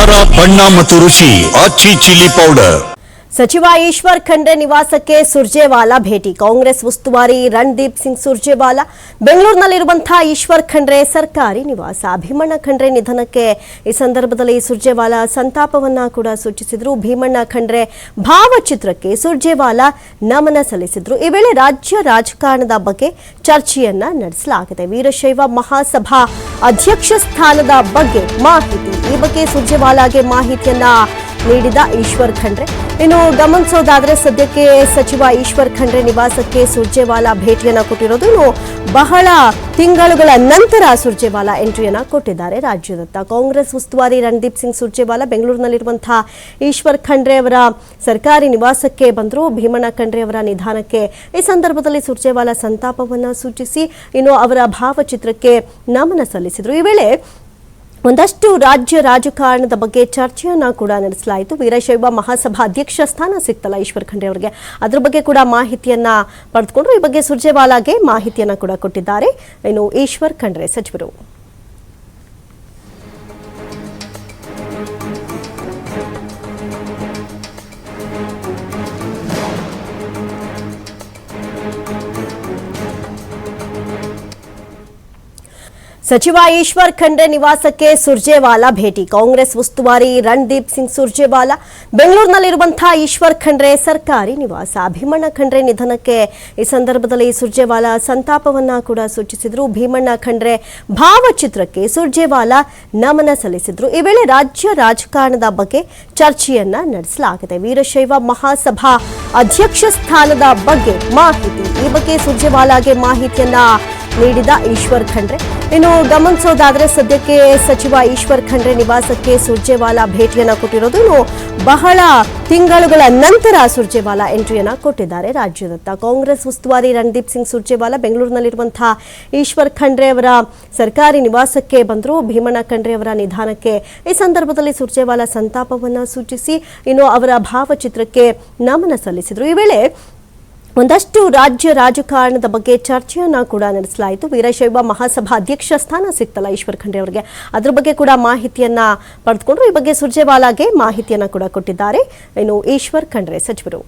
ಖಾರ ಬಣ್ಣ ಮತ್ತು ರುಚಿ ಆಚಿ ಚಿಲ್ಲಿ ಪೌಡರ್. ಸಚಿವ ಈಶ್ವರ್ ಖಂಡ್ರೆ ನಿವಾಸಕ್ಕೆ ಸುರ್ಜೇವಾಲಾ ಭೇಟಿ. ಕಾಂಗ್ರೆಸ್ ಉಸ್ತುವಾರಿ ರಣದೀಪ್ ಸಿಂಗ್ ಸುರ್ಜೇವಾಲಾ ಬೆಂಗಳೂರಿನಲ್ಲಿರುವಂತಹ ಈಶ್ವರ್ ಖಂಡ್ರೆ ಸರ್ಕಾರಿ ನಿವಾಸ. ಭೀಮಣ್ಣ ಖಂಡ್ರೆ ನಿಧನಕ್ಕೆ ಈ ಸಂದರ್ಭದಲ್ಲಿ ಸುರ್ಜೇವಾಲಾ ಸಂತಾಪವನ್ನ ಕೂಡ ಸೂಚಿಸಿದ್ರು. ಭೀಮಣ್ಣ ಖಂಡ್ರೆ ಭಾವಚಿತ್ರಕ್ಕೆ ಸುರ್ಜೇವಾಲಾ ನಮನ ಸಲ್ಲಿಸಿದ್ರು. ಈ ವೇಳೆ ರಾಜ್ಯ ರಾಜಕಾರಣದ ಬಗ್ಗೆ ಚರ್ಚೆಯನ್ನ ನಡೆಸಲಾಗಿದೆ. ವೀರಶೈವ ಮಹಾಸಭಾ ಅಧ್ಯಕ್ಷ ಸ್ಥಾನದ ಬಗ್ಗೆ ಮಾಹಿತಿ, ಈ ಬಗ್ಗೆ ಸುರ್ಜೇವಾಲಾಗೆ ಮಾಹಿತಿಯನ್ನ ನೀಡಿದ ಈಶ್ವರ್ ಖಂಡ್ರೆ. ಇನ್ನು ಗಮನಿಸೋದಾದ್ರೆ ಸದ್ಯಕ್ಕೆ ಸಚಿವ ಈಶ್ವರ್ ಖಂಡ್ರೆ ನಿವಾಸಕ್ಕೆ ಸುರ್ಜೇವಾಲಾ ಭೇಟಿಯನ್ನ ಕೊಟ್ಟಿರೋದು. ಇನ್ನು ಬಹಳ ತಿಂಗಳುಗಳ ನಂತರ ಸುರ್ಜೇವಾಲಾ ಎಂಟ್ರಿಯನ್ನ ಕೊಟ್ಟಿದ್ದಾರೆ ರಾಜ್ಯದತ್ತ. ಕಾಂಗ್ರೆಸ್ ಉಸ್ತುವಾರಿ ರಣದೀಪ್ ಸಿಂಗ್ ಸುರ್ಜೇವಾಲಾ ಬೆಂಗಳೂರಿನಲ್ಲಿರುವಂತಹ ಈಶ್ವರ್ ಖಂಡ್ರೆ ಅವರ ಸರ್ಕಾರಿ ನಿವಾಸಕ್ಕೆ ಬಂದರು. ಭೀಮಣ್ಣ ಖಂಡ್ರೆ ಅವರ ನಿಧನಕ್ಕೆ ಈ ಸಂದರ್ಭದಲ್ಲಿ ಸುರ್ಜೇವಾಲಾ ಸಂತಾಪವನ್ನ ಸೂಚಿಸಿ ಇನ್ನು ಅವರ ಭಾವಚಿತ್ರಕ್ಕೆ ನಮನ ಸಲ್ಲಿಸಿದರು. ಈ ವೇಳೆ ಒಂದಷ್ಟು ರಾಜ್ಯ ರಾಜಕಾರಣದ ಬಗ್ಗೆ ಚರ್ಚೆಯನ್ನ ಕೂಡ ನಡೆಸಲಾಯಿತು. ವೀರಶೈವ ಮಹಾಸಭಾ ಅಧ್ಯಕ್ಷ ಸ್ಥಾನ ಸಿಕ್ತಲ್ಲ ಈಶ್ವರ್ ಖಂಡ್ರೆ ಅವರಿಗೆ, ಅದ್ರ ಬಗ್ಗೆ ಕೂಡ ಮಾಹಿತಿಯನ್ನ ಪಡೆದುಕೊಂಡ್ರು. ಈ ಬಗ್ಗೆ ಸುರ್ಜೇವಾಲಾಗೆ ಮಾಹಿತಿಯನ್ನ ಕೂಡ ಕೊಟ್ಟಿದ್ದಾರೆ ಇನ್ನು ಈಶ್ವರ್ ಖಂಡ್ರೆ ಸಚಿವರು. ಸಚಿವ ಈಶ್ವರ್ ಖಂಡ್ರೆ ನಿವಾಸಕ್ಕೆ ಸುರ್ಜೇವಾಲಾ ಭೇಟಿ. ಕಾಂಗ್ರೆಸ್ ಉಸ್ತುವಾರಿ ರಣದೀಪ್ ಸಿಂಗ್ ಸುರ್ಜೇವಾಲಾ ಬೆಂಗಳೂರಿನಲ್ಲಿರುವಂತಹ ಈಶ್ವರ್ ಖಂಡ್ರೆ ಸರ್ಕಾರಿ ನಿವಾಸ. ಭೀಮಣ್ಣ ಖಂಡ್ರೆ ನಿಧನಕ್ಕೆ ಈ ಸಂದರ್ಭದಲ್ಲಿ ಸುರ್ಜೇವಾಲಾ ಸಂತಾಪವನ್ನ ಕೂಡ ಸೂಚಿಸಿದ್ರು. ಭೀಮಣ್ಣ ಖಂಡ್ರೆ ಭಾವಚಿತ್ರಕ್ಕೆ ಸುರ್ಜೇವಾಲಾ ನಮನ ಸಲ್ಲಿಸಿದ್ರು. ಈ ವೇಳೆ ರಾಜ್ಯ ರಾಜಕಾರಣದ ಬಗ್ಗೆ ಚರ್ಚೆಯನ್ನ ನಡೆಸಲಾಗಿದೆ. ವೀರಶೈವ ಮಹಾಸಭಾ ಅಧ್ಯಕ್ಷ ಸ್ಥಾನದ ಬಗ್ಗೆ ಮಾಹಿತಿ, ಈ ಬಗ್ಗೆ ಸುರ್ಜೇವಾಲಾಗೆ ಮಾಹಿತಿಯನ್ನ ನೀಡಿದ ಈಶ್ವರ್ ಖಂಡ್ರೆ. ಇನ್ನು ಗಮನಿಸೋದಾದ್ರೆ ಸದ್ಯಕ್ಕೆ ಸಚಿವ ಈಶ್ವರ್ ಖಂಡ್ರೆ ನಿವಾಸಕ್ಕೆ ಸುರ್ಜೇವಾಲಾ ಭೇಟಿಯನ್ನ ಕೊಟ್ಟಿರೋದು. ಇನ್ನು ಬಹಳ ತಿಂಗಳುಗಳ ನಂತರ ಸುರ್ಜೇವಾಲಾ ಎಂಟ್ರಿಯನ್ನ ಕೊಟ್ಟಿದ್ದಾರೆ ರಾಜ್ಯದತ್ತ. ಕಾಂಗ್ರೆಸ್ ಉಸ್ತುವಾರಿ ರಣದೀಪ್ ಸಿಂಗ್ ಸುರ್ಜೇವಾಲಾ ಬೆಂಗಳೂರಿನಲ್ಲಿರುವಂತಹ ಈಶ್ವರ್ ಖಂಡ್ರೆ ಅವರ ಸರ್ಕಾರಿ ನಿವಾಸಕ್ಕೆ ಬಂದರು. ಭೀಮಣ್ಣ ಖಂಡ್ರೆ ಅವರ ನಿಧನಕ್ಕೆ ಈ ಸಂದರ್ಭದಲ್ಲಿ ಸುರ್ಜೇವಾಲಾ ಸಂತಾಪವನ್ನ ಸೂಚಿಸಿ ಇನ್ನು ಅವರ ಭಾವಚಿತ್ರಕ್ಕೆ ನಮನ ಸಲ್ಲಿಸಿದರು. ಈ ವೇಳೆ ಒಂದಷ್ಟು ರಾಜ್ಯ ರಾಜಕಾರಣದ ಬಗ್ಗೆ ಚರ್ಚೆಯನ್ನ ಕೂಡ ನಡೆಸಲಾಯಿತು. ವೀರಶೈವ ಮಹಾಸಭಾ ಅಧ್ಯಕ್ಷ ಸ್ಥಾನ ಸಿಕ್ತಲ್ಲ ಈಶ್ವರ್ ಖಂಡ್ರೆ ಅವರಿಗೆ, ಅದ್ರ ಬಗ್ಗೆ ಕೂಡ ಮಾಹಿತಿಯನ್ನ ಪಡೆದುಕೊಂಡ್ರು. ಈ ಬಗ್ಗೆ ಸುರ್ಜೇವಾಲಾಗೆ ಮಾಹಿತಿಯನ್ನ ಕೂಡ ಕೊಟ್ಟಿದ್ದಾರೆ ಇನ್ನು ಈಶ್ವರ್ ಖಂಡ್ರೆ ಸಚಿವರು.